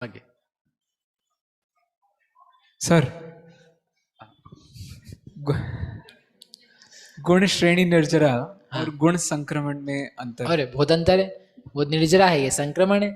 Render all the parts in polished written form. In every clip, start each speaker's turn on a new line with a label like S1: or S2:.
S1: आगे
S2: सर, गुण श्रेणी निर्जरा
S1: हाँ।
S2: और गुण संक्रमण में अंतर।
S1: अरे बहुत अंतर है। वो निर्जरा है, ये संक्रमण है।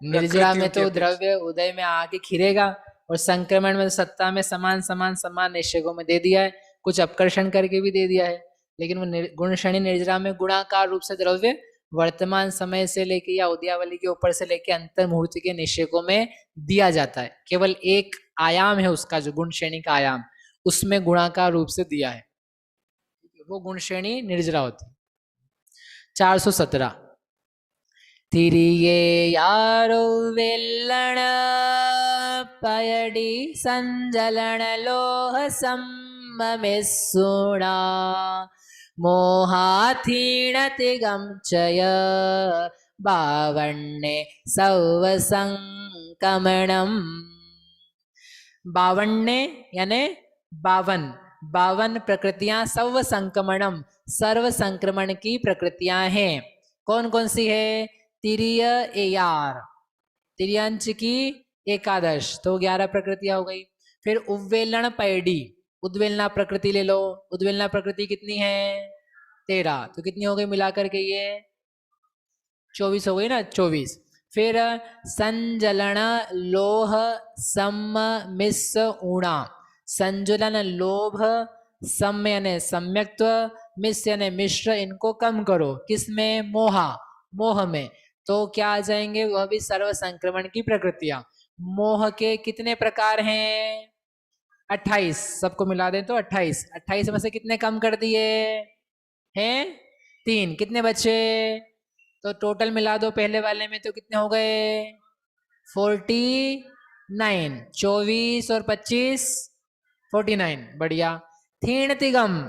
S1: निर्जरा
S2: प्रकृतियों
S1: में
S2: की
S1: तो
S2: अपेक्षा।
S1: द्रव्य उदय में आके खिरेगा, और संक्रमण में तो सत्ता में समान समान समान निश्चयों में दे दिया है, कुछ अपकर्षण करके भी दे दिया है। लेकिन वो गुण श्रेणी निर्जरा में गुणाकार रूप से द्रव्य वर्तमान समय से लेके या उदयावली के ऊपर से लेके अंतर मुहूर्त के निश्चयों में दिया जाता है। केवल एक आयाम है उसका, जो गुण श्रेणी का आयाम, उसमें गुणाकार रूप से दिया है, वो गुण श्रेणी निर्जरा होती है। 417 तिरिये यारो वेल्लण पयडी संजलन लोह सम्ममिस्सुणा मोहाथीणतिगं चय बावन्ने सौवसंकमणम्। बावन्ने यानी बावन, बावन प्रकृतियां, सव संक्रमणम, सर्व संक्रमण की प्रकृतियां हैं। कौन कौन सी है? तिरिय एयार, तिरियंच की एकादश, तो 11 प्रकृतियां हो गई। फिर उव्वेलण पैडी, उद्वेलना प्रकृति ले लो। उद्वेलना प्रकृति कितनी है? 13, तो कितनी हो गई मिलाकर के? ये 24 हो गई ना, 24। फिर संजलन लोह सम मिस ऊणा, संजुलन लोभ, सम यानी सम्यक्त्व, मिस यानी मिश्र, इनको कम करो। किसमें? मोहा, मोह में। तो क्या आ जाएंगे? वह भी सर्व संक्रमण की प्रकृतियां। मोह के कितने प्रकार हैं? 28, सबको मिला दें तो 28। 28 में से कितने कम कर दिए हैं? 3। कितने बचे? तो टोटल मिला दो पहले वाले में, तो कितने हो गए? 49। 24 और 25 49। बढ़िया। थीण तिगम,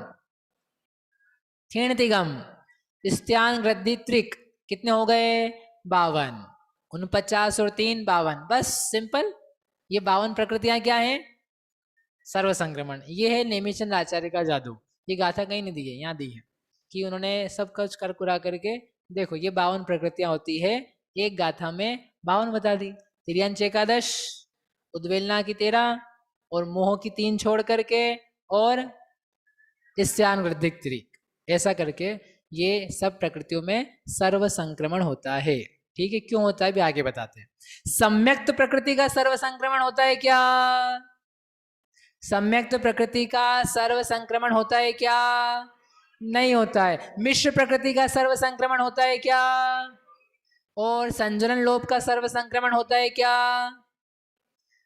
S1: थीण तिगम स्त्यान गृद्धि त्रिक, कितने हो गए? 52। 49 और 3 52। बस सिंपल। ये 52 प्रकृतियां क्या हैं? सर्व संक्रमण। ये है नेमिचंद आचार्य का जादू। ये गाथा कहीं नहीं दी है, यहाँ दी है कि उन्होंने सब कुछ कर कुरा करके, देखो ये 52 प्रकृतियां होती है, एक गाथा में 52 बता दी। तिर्यंच एकादश, उद्वेलना की 13, और मोह की 3 छोड़ करके, और स्त्यान वृद्धिक त्रिक, ऐसा करके ये सब प्रकृतियों में सर्व संक्रमण होता है। ठीक है, क्यों होता है भी आगे बताते हैं। सम्यक्त प्रकृति का सर्व संक्रमण होता है क्या? सम्यक्त प्रकृति का सर्व संक्रमण होता है क्या? नहीं होता है। मिश्र प्रकृति का सर्व संक्रमण होता है क्या? और संजनन लोभ का सर्व संक्रमण होता है क्या?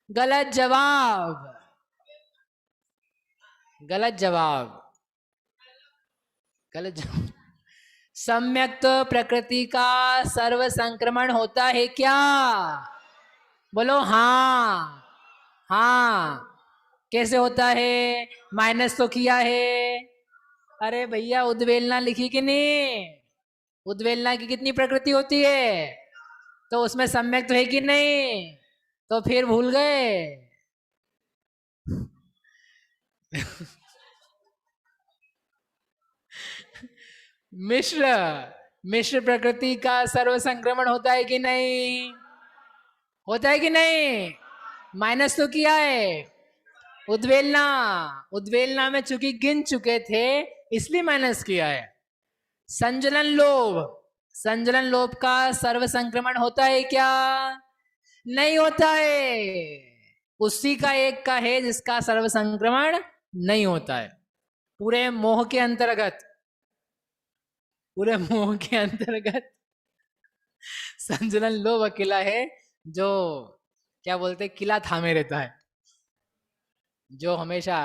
S1: गलत जवाब, गलत जवाब, गलत जवाब। सम्यक्त प्रकृति का सर्व संक्रमण होता है क्या? बोलो हाँ। हाँ, कैसे होता है? माइनस तो किया है। अरे भैया, उद्वेलना लिखी कि नहीं? उद्वेलना की कितनी प्रकृति होती है? तो उसमें सम्यक तो है कि नहीं? तो फिर भूल गए। मिश्र, मिश्र प्रकृति का सर्व संक्रमण होता है कि नहीं? होता है कि नहीं? माइनस तो किया है। उद्वेलना, उद्वेलना में चूंकि गिन चुके थे इसलिए माइनस किया है। संजलन लोभ, संजलन लोभ का सर्व संक्रमण होता है क्या? नहीं होता है। उसी का एक का है जिसका सर्व संक्रमण नहीं होता है। पूरे मोह के अंतर्गत, पूरे मोह के अंतर्गत संजलन लोभ अकेला है जो क्या बोलते, किला थामे रहता है, जो हमेशा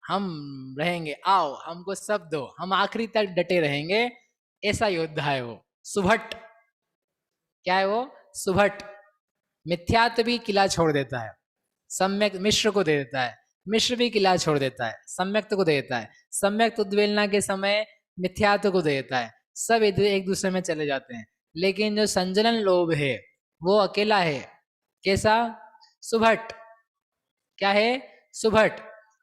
S1: हम रहेंगे, आओ हमको सब दो, हम आखिरी तक डटे रहेंगे, ऐसा योद्धा है वो। सुभट, क्या है वो? सुभट। मिथ्यात्व भी किला छोड़ देता है, सम्यक मिश्र को दे देता है, मिश्र भी किला छोड़ देता है, सम्यक्त को दे देता है, सम्यक्त उद्वेलना के समय मिथ्यात्व को दे देता है, सब एक दूसरे में चले जाते हैं। लेकिन जो संजलन लोभ है वो अकेला है। कैसा? सुभट। क्या है? सुभट।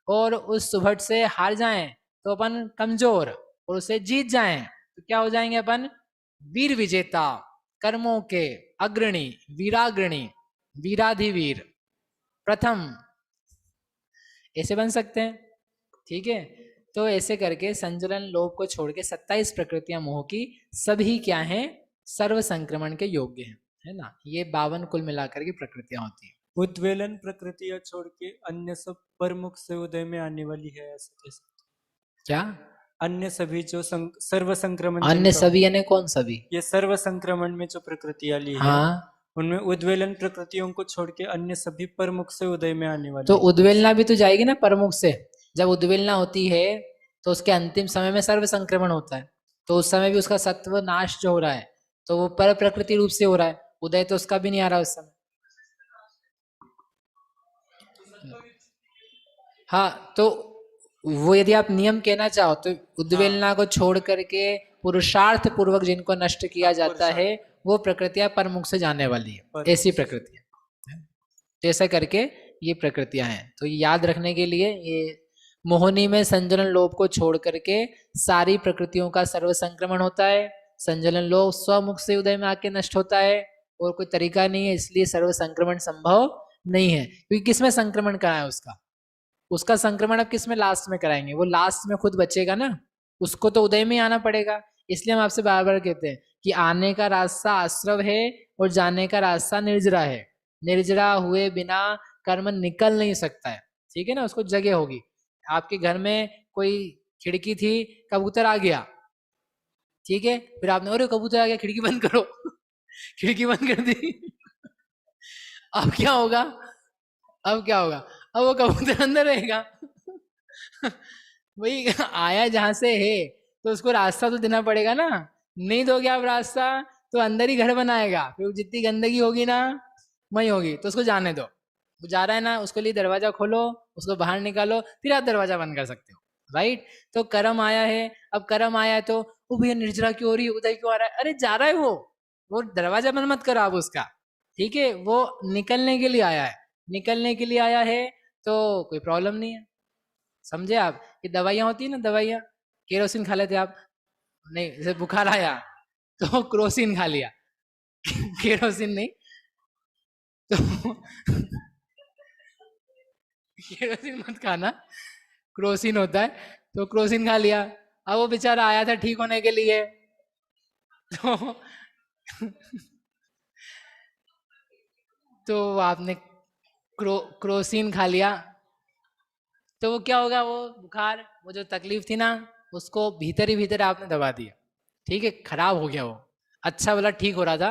S1: और उस सुभट से हार जाएं तो अपन कमजोर, और उसे जीत जाएं तो क्या हो जाएंगे अपन? वीर विजेता, कर्मों के अग्रणी, वीराग्रणी, वीराधिवीर, प्रथम, ऐसे बन सकते हैं। ठीक है, तो ऐसे करके संजलन लोभ को छोड़ के 27 प्रकृतियां मोह की सभी क्या हैं, सर्व संक्रमण के योग्य हैं, है ना। ये 52 कुल मिलाकर की प्रकृतियां होती है।
S3: उद्वेलन प्रकृतियां छोड़ के अन्य सब परमुख से उदय में आने वाली है, ऐसा कह सकते
S1: क्या
S3: हैं। अन्य सभी जो सर्व संक्रमण
S1: अन्य
S3: जिनका-
S1: सभी यानी कौन सभी?
S3: ये सर्व संक्रमण में जो प्रकृतियां ली है
S1: हाँ,
S3: उनमें उद्वेलन प्रकृतियों को छोड़ के अन्य सभी परमुख से उदय में आने वाली
S1: तो
S3: है।
S1: उद्वेलना भी तो जाएगी ना परमुख से। जब उद्वेलना होती है तो उसके अंतिम समय में सर्व संक्रमण होता है, तो उस समय भी उसका सत्व नाश जो हो रहा है तो वो पर प्रकृति रूप से हो रहा है, उदय तो उसका भी नहीं आ रहा उस समय। हाँ, तो वो यदि आप नियम कहना चाहो तो उद्वेलना को छोड़ करके पुरुषार्थ पूर्वक जिनको नष्ट किया जाता है वो प्रकृतियां परमुख से जाने वाली है, ऐसी प्रकृतियां। तो ऐसा करके ये प्रकृतियां हैं। तो ये याद रखने के लिए ये मोहिनी में संजलन लोभ को छोड़ करके सारी प्रकृतियों का सर्व संक्रमण होता है। संजलन लोभ स्वमुख से उदय में आके नष्ट होता है और कोई तरीका नहीं है, इसलिए सर्व संक्रमण संभव नहीं है। क्योंकि किसमें संक्रमण कहाँ है उसका, उसका संक्रमण अब किसमें लास्ट में कराएंगे, वो लास्ट में खुद बचेगा ना, उसको तो उदय में आना पड़ेगा। इसलिए हम आपसे बार बार कहते हैं कि आने का रास्ता आश्रव है और जाने का रास्ता निर्जरा है। निर्जरा हुए बिना कर्म निकल नहीं सकता है, ठीक है ना, उसको जगह होगी। आपके घर में कोई खिड़की थी, कबूतर आ गया, ठीक है, फिर आपने अरे कबूतर आ गया खिड़की बंद करो खिड़की बंद कर दी अब क्या होगा, अब क्या होगा, अब वो कबूतर अंदर रहेगा भाई आया जहां से है तो उसको रास्ता तो देना पड़ेगा ना। नहीं दोगे आप रास्ता तो अंदर ही घर बनाएगा, फिर जितनी गंदगी होगी ना वही होगी, तो उसको जाने दो। वो जा रहा है ना, उसके लिए दरवाजा खोलो, उसको बाहर निकालो, फिर आप दरवाजा बंद कर सकते हो, राइट। तो कर्म आया है, अब कर्म आया है तो वो भैया निर्जरा क्यों हो रही है, उदय क्यों आ रहा है, अरे जा रहा है वो दरवाजा बंद मत करो आप उसका, ठीक है, वो निकलने के लिए आया है, निकलने के लिए आया है तो कोई प्रॉब्लम नहीं है। समझे आप, ये दवाइयाँ होती है ना, दवाइयाँ, केरोसिन खा लेते आप, नहीं जैसे बुखार आया तो क्रोसिन खा लिया केरोसिन नहीं तो केरोसिन मत खाना, क्रोसिन होता है, तो क्रोसिन खा लिया। अब वो बेचारा आया था ठीक होने के लिए तो तो आपने क्रोसिन खा लिया तो वो क्या होगा, वो बुखार, वो जो तकलीफ थी ना उसको भीतर ही भीतर आपने दबा दिया, ठीक है, खराब हो गया वो। अच्छा वाला ठीक हो रहा था,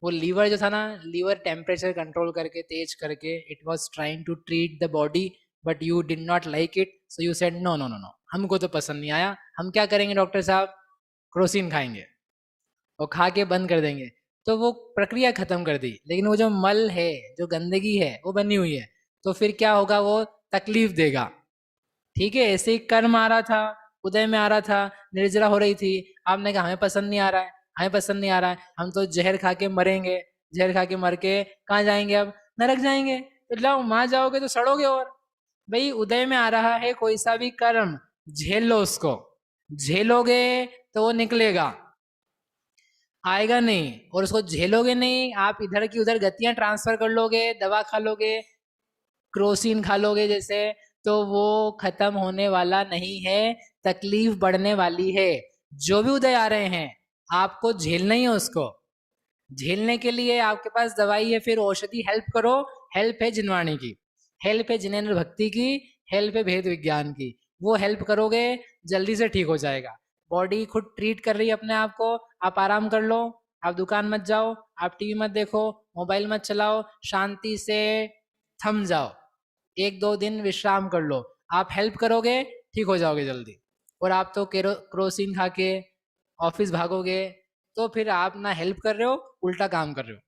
S1: वो लीवर जो था ना, लीवर टेम्परेचर कंट्रोल करके तेज करके it was trying to treat the body but you did not like it, so you said no no no no, हमको तो पसंद नहीं आया, हम क्या करेंगे डॉक्टर साहब, क्रोसिन खाएंगे और खा के बंद कर देंगे। तो वो प्रक्रिया खत्म कर दी, लेकिन वो जो मल है, जो गंदगी है वो बनी हुई है, तो फिर क्या होगा, वो तकलीफ देगा, ठीक है। ऐसे ही कर्म आ रहा था, उदय में आ रहा था, निर्जरा हो रही थी, आपने कहा हमें पसंद नहीं आ रहा है, हमें पसंद नहीं आ रहा है, हम तो जहर खा के मरेंगे, जहर खा के मर के कहाँ जाएंगे, अब नरक जाएंगे, तो लाओ वहां जाओगे तो सड़ोगे। और भाई उदय में आ रहा है कोई सा भी कर्म, झेल लो उसको, झेलोगे तो वो निकलेगा, आएगा नहीं, और उसको झेलोगे नहीं, आप इधर की उधर गतियां ट्रांसफर कर लोगे, दवा खा लोगे, क्रोसिन खा लोगे जैसे, तो वो खत्म होने वाला नहीं है, तकलीफ बढ़ने वाली है। जो भी उदय आ रहे हैं आपको झेलना ही है, उसको झेलने के लिए आपके पास दवाई है, फिर औषधि हेल्प करो, हेल्प है जिनवाणी की, हेल्प है जिनेन्द्र भक्ति की, हेल्प है भेद विज्ञान की, वो हेल्प करोगे जल्दी से ठीक हो जाएगा। बॉडी खुद ट्रीट कर रही है अपने आप को, आप आराम कर लो, आप दुकान मत जाओ, आप टीवी मत देखो, मोबाइल मत चलाओ, शांति से थम जाओ, 1-2 दिन विश्राम कर लो, आप हेल्प करोगे ठीक हो जाओगे जल्दी। और आप तो क्रोसिन खा के ऑफिस भागोगे तो फिर आप ना हेल्प कर रहे हो, उल्टा काम कर रहे हो।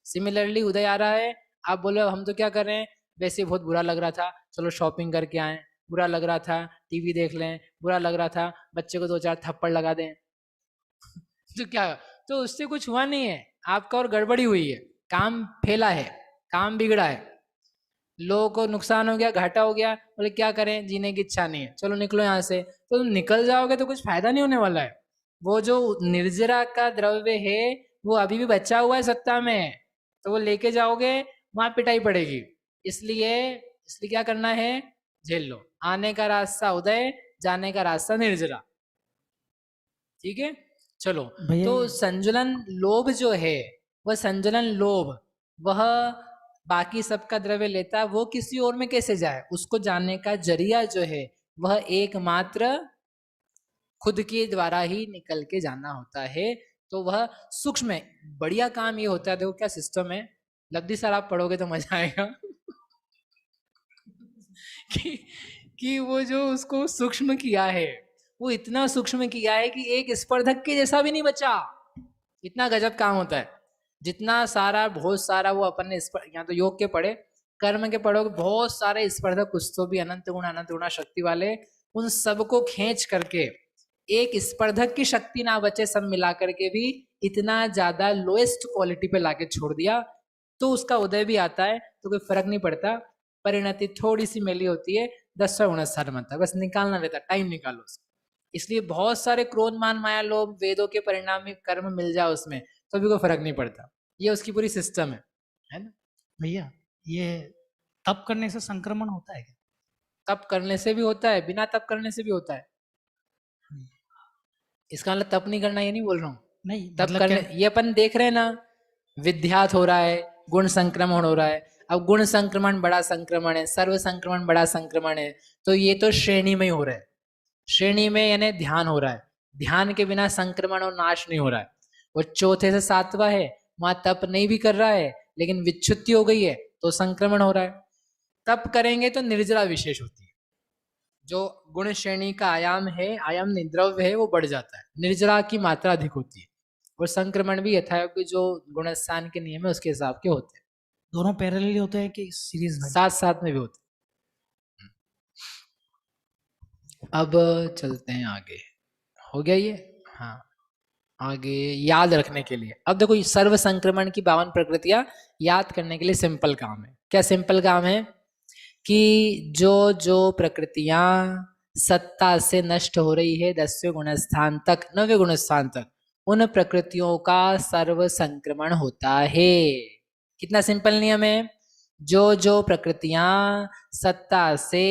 S1: सिमिलरली उदय आ रहा है, आप बोले हम तो क्या कर रहे हैं, वैसे बहुत बुरा लग रहा था, चलो शॉपिंग करके आए, बुरा लग रहा था टीवी देख लें, बुरा लग रहा था बच्चे को 2-4 थप्पड़ लगा दें तो क्या, तो उससे कुछ हुआ नहीं है आपका, और गड़बड़ी हुई है, काम फैला है, काम बिगड़ा है, लोगों को नुकसान हो गया, घाटा हो गया, बोले क्या करें, जीने की इच्छा नहीं है, चलो निकलो यहाँ से, तो तुम निकल जाओगे तो कुछ फायदा नहीं होने वाला है। वो जो निर्जरा का द्रव्य है वो अभी भी बचा हुआ है सत्ता में, तो वो लेके जाओगे वहां पिटाई पड़ेगी। इसलिए इसलिए क्या करना है, झेल लो। आने का रास्ता उदय, जाने का रास्ता निर्जरा। ठीक है, चलो।
S4: भैया
S1: तो
S4: ये-
S1: संजुलन लोभ जो है, वह संजुलन लोभ, वह बाकी सबका द्रव्य लेता है, वो किसी और में कैसे जाए, उसको जानने का जरिया जो है वह एकमात्र खुद के द्वारा ही निकल के जाना होता है। तो वह सूक्ष्म है। बढ़िया काम ये होता है, देखो क्या सिस्टम है, लब्धि सर आप पढ़ोगे तो मजा आएगा कि कि वो जो उसको सूक्ष्म किया है, वो इतना सूक्ष्म किया है कि एक स्पर्धक के जैसा भी नहीं बचा। इतना गजब काम होता है। जितना सारा बहुत सारा वो अपन ने यहाँ तो योग के पढ़े, कर्म के पढ़ोगे, बहुत सारे स्पर्धक कुछ तो भी अनंत गुणा शक्ति वाले, उन सबको खींच करके एक स्पर्धक की शक्ति ना बचे, सब मिला करके भी इतना ज्यादा लोएस्ट क्वालिटी पे लाके छोड़ दिया। तो उसका उदय भी आता है तो कोई फर्क नहीं पड़ता, परिणति थोड़ी सी मेली होती है, 10वां गुण सार बनता है, बस निकालना रहता, टाइम निकालो उसको। इसलिए बहुत सारे क्रोध मान माया लोभ वेदों के परिणाम में कर्म मिल जाए उसमें तो भी कोई फर्क नहीं पड़ता। ये उसकी पूरी सिस्टम है ना।
S4: भैया ये तप करने से संक्रमण होता है क्या?
S1: तप करने से भी होता है, बिना तप करने से भी होता है। इसका मतलब तप नहीं करना ये नहीं बोल रहा हूँ,
S4: नहीं
S1: तप
S4: मतलब
S1: करने
S4: क्या?
S1: ये अपन देख रहे हैं ना, विद्यात हो रहा है, गुण संक्रमण हो रहा है। अब गुण संक्रमण बड़ा संक्रमण है, सर्व संक्रमण बड़ा संक्रमण है, तो ये तो श्रेणी में ही हो रहा है। श्रेणी में यानी ध्यान हो रहा है, ध्यान के बिना संक्रमण और नाश नहीं हो रहा है। वो चौथे से 7वां है, वहां तप नहीं भी कर रहा है लेकिन विच्छुत्ति हो गई है तो संक्रमण हो रहा है। तप करेंगे तो निर्जरा विशेष होती है, जो गुण श्रेणी का आयाम है, आयाम द्रव्य है, वो बढ़ जाता है, निर्जरा की मात्रा अधिक होती है। और संक्रमण भी यथायोग्य जो गुणस्थान के नियम है उसके हिसाब के होते हैं,
S4: दोनों पैरेलल होते हैं कि सीरीज में?
S1: साथ साथ में भी होते हैं। अब चलते हैं आगे, हो गया ये। हाँ, आगे याद रखने के लिए अब देखो, सर्व संक्रमण की 52 प्रकृतियां याद करने के लिए सिंपल काम है। क्या सिंपल काम है कि जो जो प्रकृतियां सत्ता से नष्ट हो रही है 10वें गुणस्थान तक 9वें गुणस्थान तक, उन प्रकृतियों का सर्व संक्रमण होता है। कितना सिंपल नियम है, जो जो प्रकृतियां सत्ता से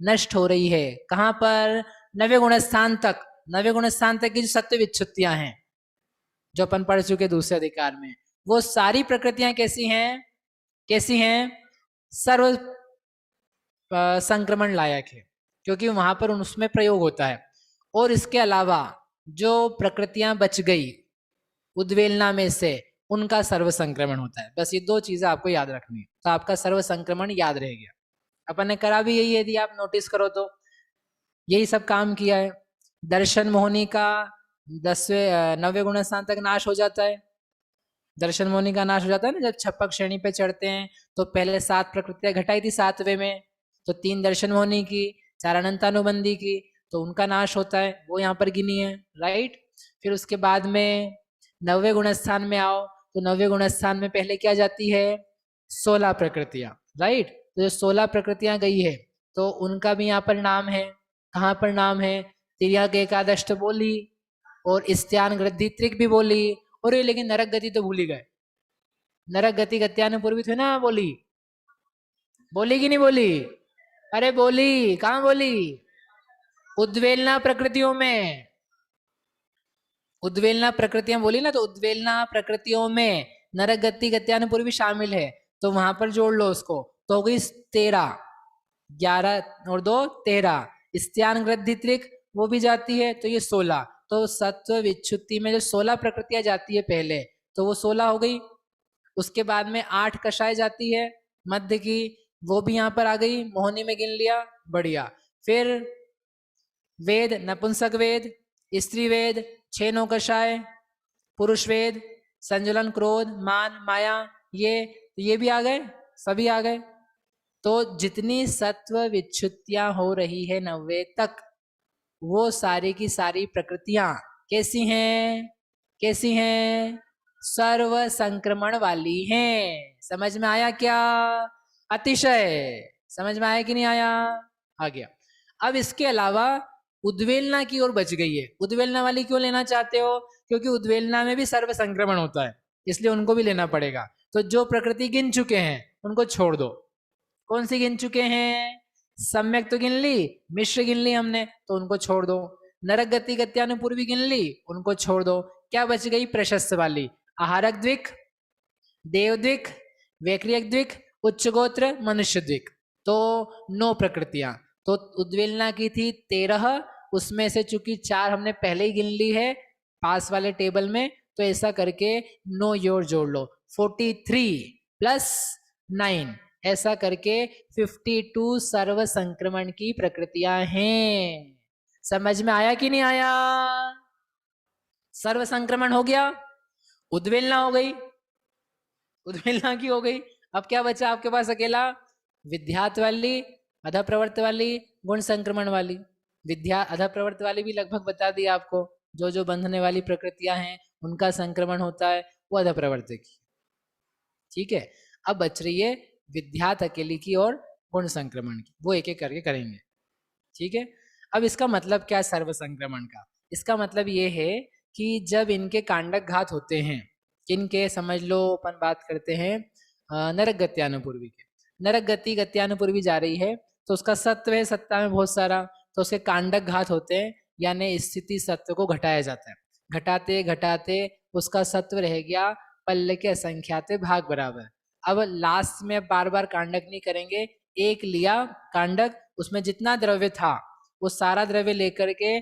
S1: नष्ट हो रही है, कहां पर, 9वें गुणस्थान तक। 9वें गुणस्थान तक की जो सत्व विच्छुत्तियां हैं जो अपन पढ़ चुके दूसरे अधिकार में, वो सारी प्रकृतियां कैसी हैं, कैसी हैं, सर्व संक्रमण लायक है, क्योंकि वहां पर उसमें प्रयोग होता है। और इसके अलावा जो प्रकृतियां बच गई उद्वेलना में से, उनका सर्व संक्रमण होता है। बस ये 2 चीजें आपको याद रखनी है, तो आपका सर्व संक्रमण याद रह गया। अपन ने करा भी यही है, यदि आप नोटिस करो तो यही सब काम किया है। दर्शन मोहनी का 9वें गुणस्थान तक नाश हो जाता है। दर्शन मोहनी का नाश हो जाता है ना, जब छप्पक श्रेणी पे चढ़ते हैं तो पहले 7 प्रकृतियां घटाई थी 7वें में, तो 3 दर्शन मोहनी की, 4 अनंतानुबंधी की, तो उनका नाश होता है, वो यहाँ पर गिनी है, राइट। फिर उसके बाद में 9वें गुणस्थान में आओ, तो 9वें गुणस्थान में पहले क्या जाती है, 16 प्रकृतियां, राइट। तो जो 16 प्रकृतियां गई है तो उनका भी यहाँ पर नाम है। कहाँ पर नाम है, तिर्यक एकादश बोली और स्त्यान गृद्धित्रिक भी बोली, और ये लेकिन नरक गति तो भूल ही गए। नरक गति गत्यानुपूर्वी थे ना, बोली बोली कि नहीं बोली, अरे बोली, कहाँ बोली, उद्वेलना प्रकृतियों में, उद्वेलना प्रकृतियां बोली ना, तो उद्वेलना प्रकृतियों में नरक गति गत्यानुपूर्वी शामिल है, तो वहां पर जोड़ लो उसको, तो हो गई 13, 11 और 2 13। स्त्यान गृद्धित्रिक वो भी जाती है तो ये 16। तो सत्व विच्छुत्ति में जो 16 प्रकृतियां जाती है पहले, तो वो 16 हो गई। उसके बाद में 8 कषाय जाती है मध्य की, वो भी यहाँ पर आ गई, मोहनी में गिन लिया, बढ़िया। फिर वेद, नपुंसक वेद, स्त्री वेद, 6 9 कषाय, पुरुष वेद, संजुलन क्रोध मान माया, ये भी आ गए, सभी आ गए। तो जितनी सत्व विच्छुत्तियां हो रही है 9वें तक, वो सारी की सारी प्रकृतियां कैसी हैं, कैसी हैं, सर्व संक्रमण वाली हैं। समझ में आया क्या, अतिशय समझ में आया कि नहीं आया, आ गया। अब इसके अलावा उद्वेलना की ओर बच गई है। उद्वेलना वाली क्यों लेना चाहते हो, क्योंकि उद्वेलना में भी सर्व संक्रमण होता है, इसलिए उनको भी लेना पड़ेगा। तो जो प्रकृति गिन चुके हैं उनको छोड़ दो। कौन सी गिन चुके हैं? सम्यक तो गिन ली, मिश्र गिन ली हमने, तो उनको छोड़ दो। नरक गति गत्यानुपूर्वी गिन ली, उनको छोड़ दो। क्या बच गई? प्रशस्त वाली, आहारक द्विक, देवद्विक, वैक्रियक द्विक, उच्च गोत्र, मनुष्य द्विक। तो 9 प्रकृतियां। तो उद्वेलना की थी 13, उसमें से चूंकि 4 हमने पहले ही गिन ली है पास वाले टेबल में, तो ऐसा करके 9 योर जोड़ लो, 43 प्लस 9, ऐसा करके 52 सर्व संक्रमण की प्रकृतियां हैं। समझ में आया कि नहीं आया? सर्व संक्रमण हो गया, उद्वेलना हो गई, उद्वेलना की हो गई। अब क्या बचा आपके पास? अकेला विद्यात वाली, अधा प्रवर्त वाली, गुण संक्रमण वाली। विद्या अधा प्रवर्त वाली भी लगभग बता दी आपको, जो जो बंधने वाली प्रकृतियां हैं उनका संक्रमण होता है, वो अधा प्रवर्त की। ठीक है, अब बच रही है विद्यात अकेली की और गुण संक्रमण की, वो एक एक करके करेंगे। ठीक है, अब इसका मतलब क्या है सर्व संक्रमण का? इसका मतलब ये है कि जब इनके कांडक घात होते हैं, किनके? समझ लो, अपन बात करते हैं नरक गत्यानुपूर्वी के। नरक गति गत्यानुपूर्वी जा रही है, तो उसका सत्व है सत्ता में बहुत सारा, तो उसके कांडक घात होते हैं, यानी स्थिति सत्व को घटाया जाता है। घटाते घटाते उसका सत्व रह गया पल्ले के असंख्यात भाग बराबर। अब लास्ट में बार बार कांडक नहीं करेंगे, एक लिया कांडक, उसमें जितना द्रव्य था वो सारा द्रव्य लेकर के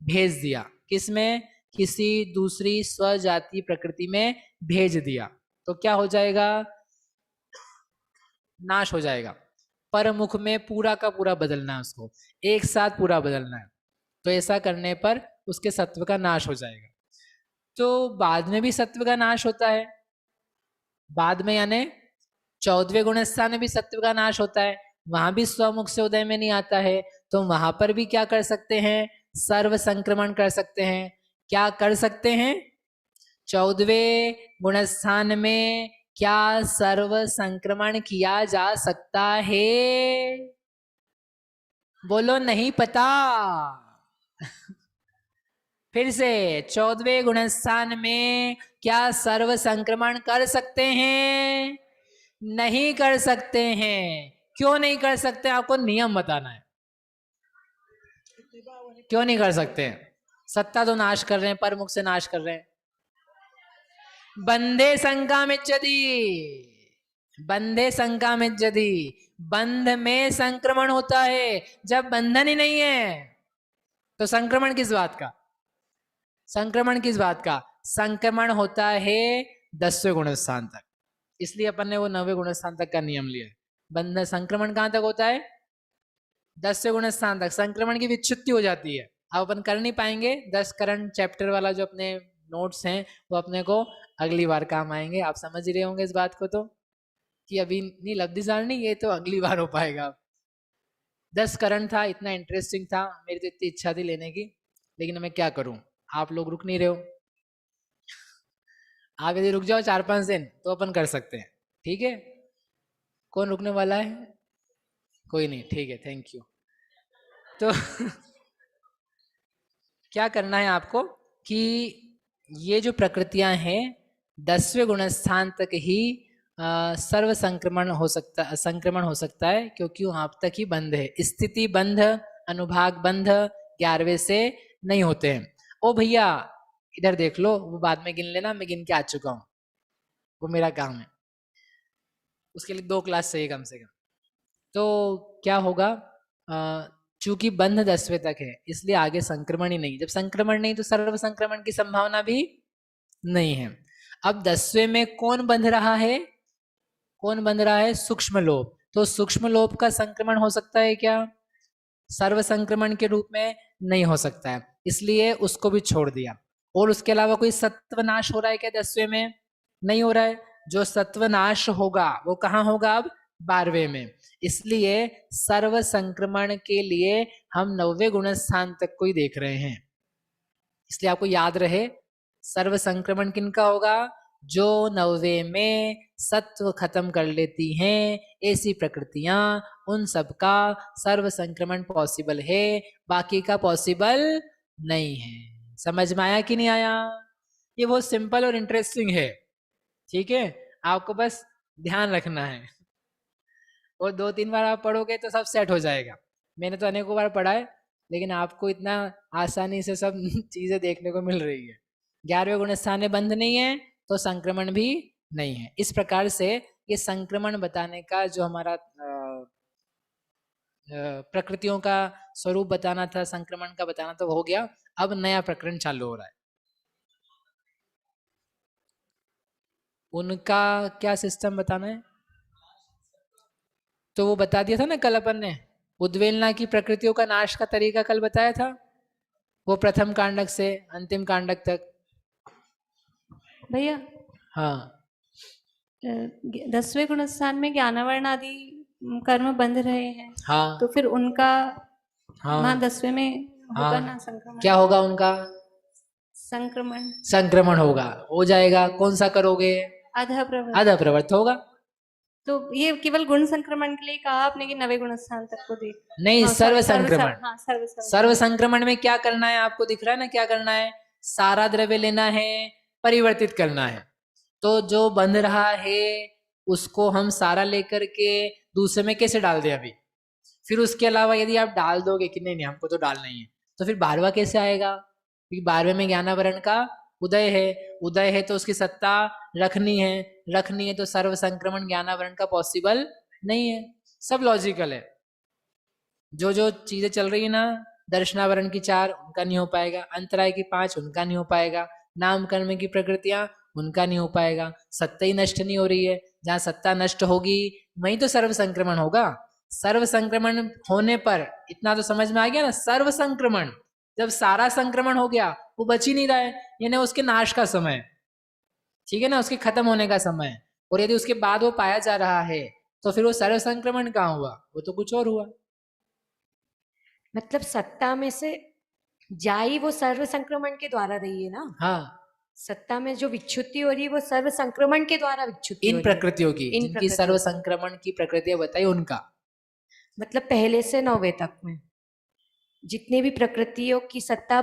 S1: भेज दिया, किसमें? किसी दूसरी स्वजाति प्रकृति में भेज दिया, तो क्या हो जाएगा? नाश हो जाएगा। परमुख में पूरा का पूरा बदलना है, उसको एक साथ पूरा बदलना है, तो ऐसा करने पर उसके सत्व का नाश हो जाएगा। तो बाद में भी सत्व का नाश होता है, बाद में यानी 14वें गुणस्थान में भी सत्व का नाश होता है, वहां भी स्वमुख से उदय में नहीं आता है, तो वहां पर भी क्या कर सकते हैं? सर्व संक्रमण कर सकते हैं। क्या कर सकते हैं? 14वें गुणस्थान में क्या सर्व संक्रमण किया जा सकता है? बोलो नहीं पता। फिर से, 14वें गुणस्थान में क्या सर्व संक्रमण कर सकते हैं? नहीं कर सकते हैं। क्यों नहीं कर सकते? आपको नियम बताना है, क्यों नहीं कर सकते? सत्ता तो नाश कर रहे हैं, परमुख से नाश कर रहे हैं। बंधे शंका में यदि, बंधे शंका में यदि, बंध में संक्रमण होता है, जब बंधन ही नहीं है तो संक्रमण किस बात का? संक्रमण किस बात का? संक्रमण होता है 10वें गुणस्थान तक, इसलिए अपन ने वो 9वें गुणस्थान तक का नियम लिया है। बंध संक्रमण कहां तक होता है? 10वें गुणस्थान तक। संक्रमण की विच्छुत्ति हो जाती है, अब अपन कर नहीं पाएंगे। 10 करंट चैप्टर वाला जो अपने नोट्स हैं वो अपने को अगली बार काम आएंगे, आप समझ ही रहे होंगे इस बात को, तो कि अभी नहीं लब्धि सारणी, ये तो अगली बार हो पाएगा। 10 करंट था, इतना इंटरेस्टिंग था, मेरी तो इतनी इच्छा थी लेने की, लेकिन मैं क्या करूं, आप लोग रुक नहीं रहे हो। आप यदि रुक जाओ 4-5 दिन तो अपन कर सकते हैं। ठीक है, कौन रुकने वाला है? कोई नहीं, ठीक है, थैंक यू। तो क्या करना है आपको कि ये जो प्रकृतियां हैं 10वें गुणस्थान तक ही सर्व संक्रमण हो सकता है, क्योंकि वहां तक ही बंध है। स्थिति बंध, अनुभाग बंध 11वें से नहीं होते हैं। ओ भैया इधर देख लो, वो बाद में गिन लेना, मैं गिन के आ चुका हूँ, वो मेरा काम है, उसके लिए 2 क्लास चाहिए कम से कम। तो क्या होगा, चूंकि बंध 10वें तक है इसलिए आगे संक्रमण ही नहीं। जब संक्रमण नहीं तो सर्व संक्रमण की संभावना भी नहीं है। अब 10वें में कौन बंध रहा है? कौन बंध रहा है? सूक्ष्म लोभ। तो सूक्ष्म लोभ का संक्रमण हो सकता है क्या? सर्व संक्रमण के रूप में नहीं हो सकता है, इसलिए उसको भी छोड़ दिया। और उसके अलावा कोई सत्व नाश हो रहा है क्या 10वें में? नहीं हो रहा है। जो सत्व नाश होगा वो कहाँ होगा? अब 12वें में। इसलिए सर्व संक्रमण के लिए हम 9वें गुणस्थान तक को ही देख रहे हैं। इसलिए आपको याद रहे, सर्व संक्रमण किनका होगा? जो 9वें में सत्व खत्म कर लेती हैं, ऐसी प्रकृतियां, उन सबका सर्व संक्रमण पॉसिबल है, बाकी का पॉसिबल नहीं है। समझ में आया कि नहीं आया? ये बहुत सिंपल और इंटरेस्टिंग है। ठीक है, आपको बस ध्यान रखना है, और 2-3 बार आप पढ़ोगे तो सब सेट हो जाएगा। मैंने तो अनेकों बार पढ़ा है, लेकिन आपको इतना आसानी से सब चीजें देखने को मिल रही है। 11वें गुण स्थान में बंध नहीं है तो संक्रमण भी नहीं है। इस प्रकार से ये संक्रमण बताने का जो हमारा प्रकृतियों का स्वरूप बताना था, संक्रमण का बताना तो हो गया। अब नया प्रकरण चालू हो रहा है। उनका क्या सिस्टम बताना है, तो वो बता दिया था ना कल अपन ने। उद्वेलना की प्रकृतियों का नाश का तरीका कल बताया था, वो प्रथम कांडक से अंतिम कांडक तक।
S5: भैया
S1: हाँ
S5: 10वें गुणस्थान में ज्ञानावरण आदि कर्म बंध रहे हैं,
S1: हाँ
S5: तो फिर उनका
S1: हाँ
S5: वहाँ 10वें में होगा
S1: हाँ।
S5: ना संक्रमण?
S1: क्या होगा उनका?
S5: संक्रमण
S1: संक्रमण होगा, हो जाएगा। कौन सा करोगे?
S5: आधा प्रवृत्ति।
S1: आधा प्रवृत्त होगा।
S5: तो ये केवल गुण संक्रमण के लिए कहा आपने कि 9वें गुणस्थान तक को देख?
S1: नहीं,
S5: हाँ,
S1: सर्व
S5: सर्व
S1: संक्रमण।
S5: हाँ, सर्व
S1: सर्व संक्रमण में क्या करना है आपको दिख रहा है ना, क्या करना है? सारा द्रव्य लेना है, परिवर्तित करना है। तो जो बंध रहा है उसको हम सारा लेकर के दूसरे में कैसे डाल दें अभी? फिर उसके अलावा यदि आप डाल दोगे कि नहीं नहीं हमको तो डालना ही है, तो फिर 12वां कैसे आएगा? क्योंकि 12वें में ज्ञानावरण का उदय है, उदय है तो उसकी सत्ता रखनी है तो सर्व संक्रमण ज्ञानावरण का पॉसिबल नहीं है। सब लॉजिकल है। जो जो चीजें चल रही है ना, दर्शनावरण की 4 उनका नहीं हो पाएगा, अंतराय की 5 उनका नहीं हो पाएगा, नाम कर्म की प्रकृतियां उनका नहीं हो पाएगा। सत्ता ही नष्ट नहीं हो रही है, जहां सत्ता नष्ट होगी वहीं तो सर्व संक्रमण होगा। सर्व संक्रमण होने पर इतना तो समझ में आ गया ना, सर्व संक्रमण जब सारा संक्रमण हो गया वो बच ही नहीं रहा है, यानी उसके नाश का समय, ठीक है ना, उसके खत्म होने का समय। और यदि उसके बाद वो पाया जा रहा है तो फिर वो सर्व संक्रमण कहाँ हुआ? वो तो कुछ और हुआ।
S6: मतलब सत्ता में से जाई वो सर्व संक्रमण के द्वारा रही है ना।
S1: हाँ,
S6: सत्ता में जो विच्छुत्ति हो रही है वो सर्व संक्रमण के द्वारा विच्छुत्ति
S1: इन
S6: हो रही है।
S1: प्रकृतियों की,
S6: इन
S1: जिनकी
S6: प्रकृतियों
S1: सर्व
S6: की।
S1: संक्रमण की प्रकृतियां बताई उनका।
S6: मतलब पहले से 9वें तक में जितने भी प्रकृतियों की सत्ता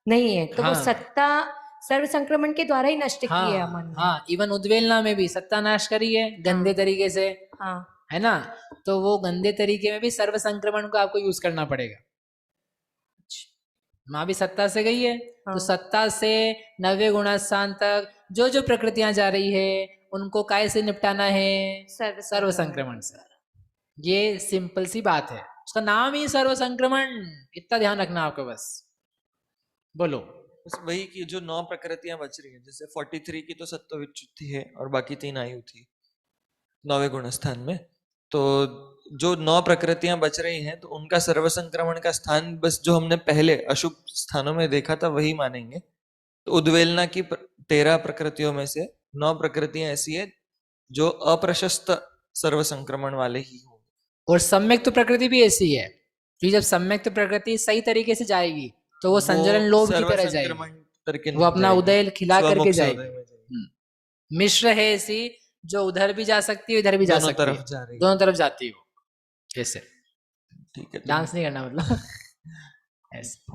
S6: नहीं है तो
S1: हाँ।
S6: वो सत्ता सर्व संक्रमण के द्वारा ही नष्ट की है
S1: हाँ
S6: अमन ने।
S1: हाँ, इवन उद्वेलना में भी सत्ता नाश करी है गंदे तरीके से,
S6: हाँ
S1: है ना। तो वो गंदे तरीके में भी सर्व संक्रमण को आपको यूज करना पड़ेगा। माँ भी सत्ता से गई है,
S6: हाँ।
S1: तो सत्ता से 9वें गुणस्थान तक जो जो प्रकृतियां जा रही है उनको काय से निपटाना है? सर्व संक्रमण से। ये सिंपल सी बात है, उसका नाम ही सर्व संक्रमण। इतना ध्यान रखना आपको बस। बोलो।
S7: बस वही कि जो 9 प्रकृतियां बच रही हैं, जैसे 43 की तो सत्व विच्युति है और बाकी 3 आयु थी 9वें गुणस्थान में। तो जो 9 प्रकृतियां बच रही हैं तो उनका सर्व संक्रमण का स्थान बस जो हमने पहले अशुभ स्थानों में देखा था वही मानेंगे। तो उद्वेलना की 13 प्रकृतियों में से 9 प्रकृतियां ऐसी है जो अप्रशस्त सर्व संक्रमण वाले ही होंगे।
S1: और सम्यक्त प्रकृति भी ऐसी है कि जब सम्यक्त प्रकृति सही तरीके से जाएगी तो वो संजलन लोभ की तरह जाएगी, वो अपना उदय खिला करके जाएगी। मिश्र है ऐसी जो उधर भी जा सकती है इधर भी जा सकती है, दोनों तरफ जाती है वो। कैसे?
S7: ठीक है,
S1: डांस नहीं करना मतलब ऐसे।